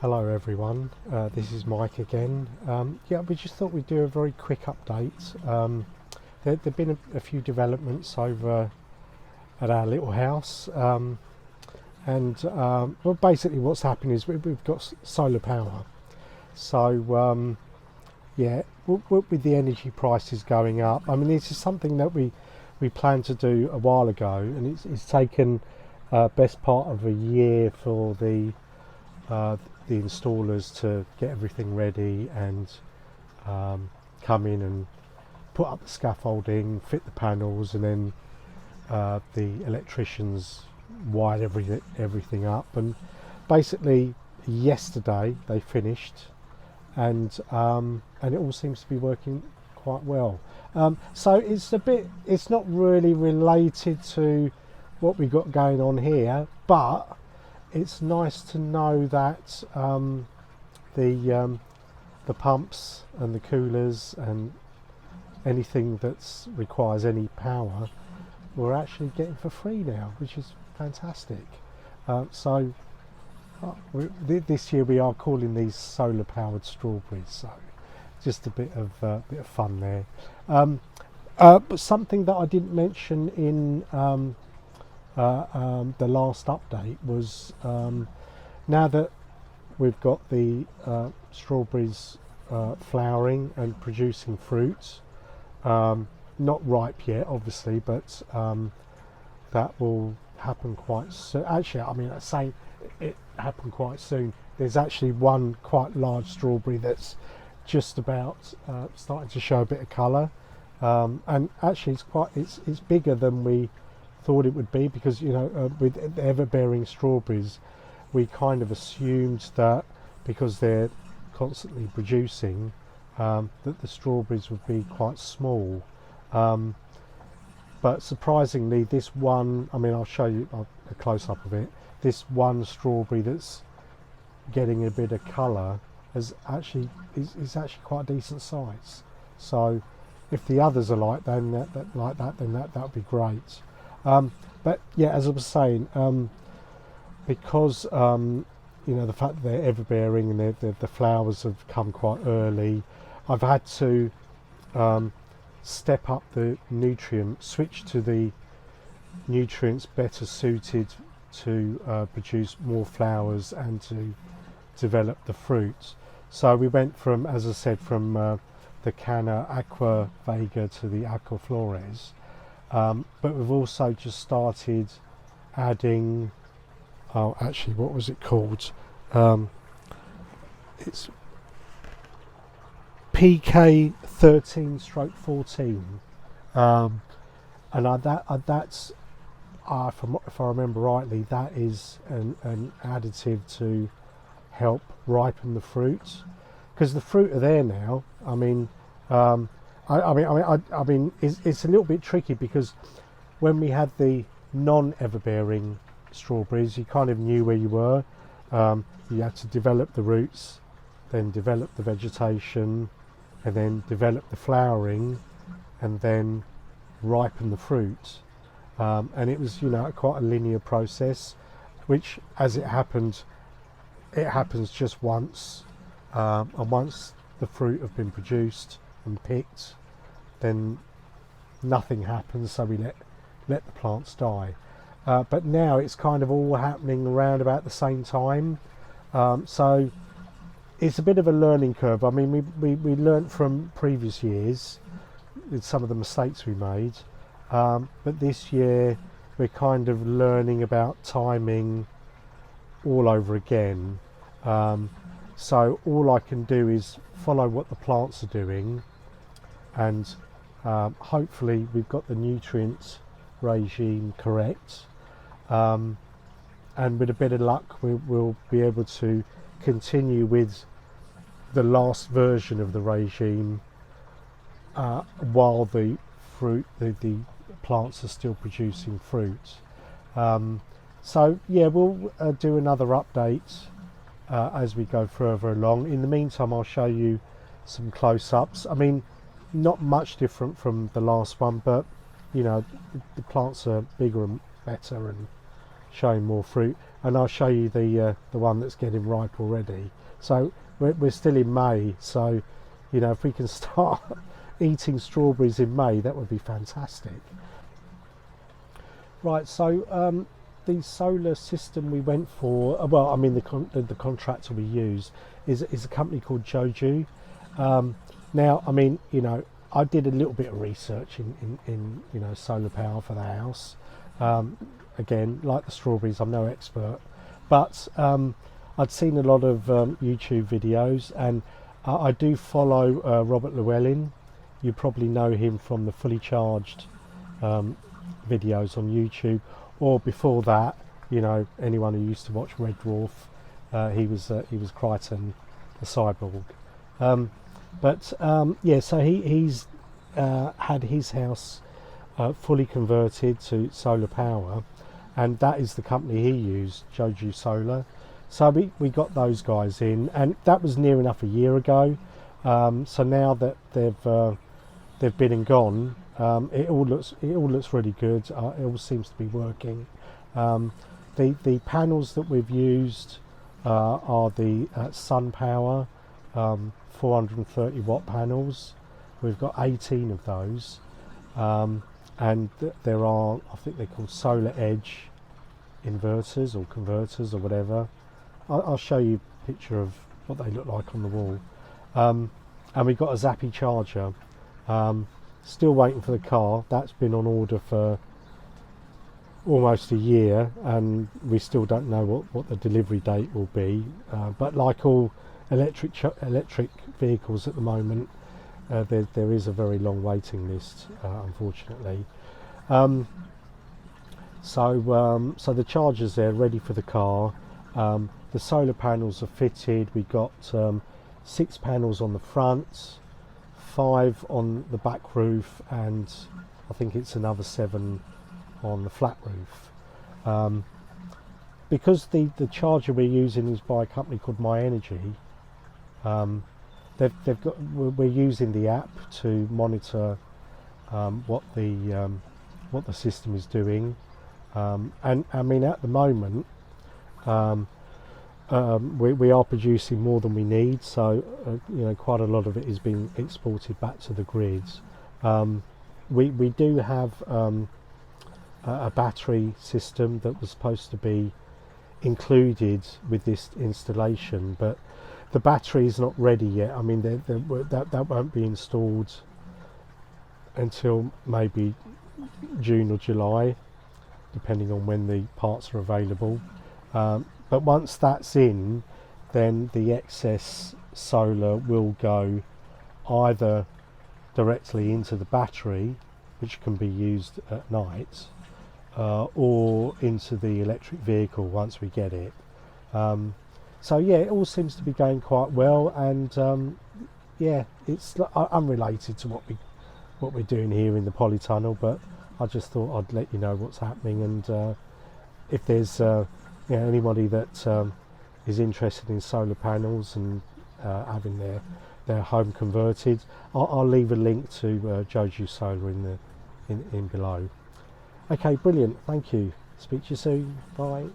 Hello everyone, this is Mike again. Yeah, we just thought we'd do a very quick update. There've been a few developments over at our little house, well, basically what's happened is we've got solar power. So yeah, with the energy prices going up, I mean, this is something that we planned to do a while ago, and it's taken best part of a year for the installers to get everything ready and come in and put up the scaffolding, fit the panels, and then the electricians wired everything up. And basically yesterday they finished, and it all seems to be working quite well. So it's not really related to what we got going on here, but it's nice to know that the pumps and the coolers and anything that requires any power we're actually getting for free now, which is fantastic. This year we are calling these solar powered strawberries, so just a bit of fun there. But something that I didn't mention in the last update was, now that we've got the strawberries flowering and producing fruit, not ripe yet obviously, but that will happen quite soon. Actually, I mean, I say it happened quite soon. There's actually one quite large strawberry that's just about starting to show a bit of colour, and actually it's bigger than we thought it would be, because with the ever-bearing strawberries we kind of assumed that because they're constantly producing, that the strawberries would be quite small, but surprisingly this one, I mean, I'll show you a close-up of it, this one strawberry that's getting a bit of colour is actually quite a decent size. So if the others are like that, then that would be great. But yeah, as I was saying, because the fact that they're ever-bearing and the flowers have come quite early, I've had to step up the switch to the nutrients better suited to produce more flowers and to develop the fruit. So we went from, as I said, from the Canna Aqua Vega to the Aqua Flores. But we've also just started adding, actually, what was it called? It's PK 13/14, and that's if I remember rightly, that is an additive to help ripen the fruit, because the fruit are there now. I mean, I mean, it's a little bit tricky, because when we had the non-ever-bearing strawberries, you kind of knew where you were. You had to develop the roots, then develop the vegetation, and then develop the flowering, and then ripen the fruit. And it was, quite a linear process, which, as it happens just once. And once the fruit have been produced and picked, then nothing happens, so we let the plants die. But now it's kind of all happening around about the same time, so it's a bit of a learning curve. I mean, we learnt from previous years with some of the mistakes we made, but this year we're kind of learning about timing all over again. So all I can do is follow what the plants are doing, and hopefully we've got the nutrient regime correct, and with a bit of luck we'll be able to continue with the last version of the regime while the plants are still producing fruit. So yeah, we'll do another update as we go further along. In the meantime, I'll show you some close-ups. I mean, not much different from the last one, but the plants are bigger and better and showing more fruit. and I'll show you the one that's getting ripe already. So we're still in May, so you know, if we can start eating strawberries in May, that would be fantastic. Right, so the solar system we went for, well, I mean the contractor we use is a company called Joju. Now, I mean, you know, I did a little bit of research in you know, solar power for the house. Again, like the strawberries, I'm no expert, but I'd seen a lot of YouTube videos, and I do follow Robert Llewellyn. You probably know him from the Fully Charged videos on YouTube, or before that, you know, anyone who used to watch Red Dwarf, he was Crichton, the cyborg. Yeah, so he's had his house fully converted to solar power, and that is the company he used, Joju Solar. So we got those guys in, and that was near enough a year ago. So now that they've been and gone, it all looks really good. It all seems to be working. The panels that we've used are the sun power 430 watt panels. We've got 18 of those, and there are, I think they're called Solar Edge inverters or converters or whatever. I'll show you a picture of what they look like on the wall. And we've got a Zappy charger. Still waiting for the car. That's been on order for almost a year, and we still don't know what the delivery date will be. But like all electric vehicles at the moment, there is a very long waiting list, unfortunately. So the charger's there, ready for the car. The solar panels are fitted. We got 6 panels on the front, 5 on the back roof, and I think it's another 7 on the flat roof. Because the charger we're using is by a company called My Energy, we're using the app to monitor what the system is doing, and I mean, at the moment we are producing more than we need, so you know, quite a lot of it is being exported back to the grids. We do have a battery system that was supposed to be included with this installation, but the battery is not ready yet. I mean, that won't be installed until maybe June or July, depending on when the parts are available. But once that's in, then the excess solar will go either directly into the battery, which can be used at night, or into the electric vehicle once we get it. So yeah, it all seems to be going quite well, and yeah, it's unrelated to what we're doing here in the polytunnel, but I just thought I'd let you know what's happening, and if there's you know, anybody that is interested in solar panels and having their home converted, I'll leave a link to Joju Solar in below. Okay, brilliant. Thank you. Speak to you soon. Bye.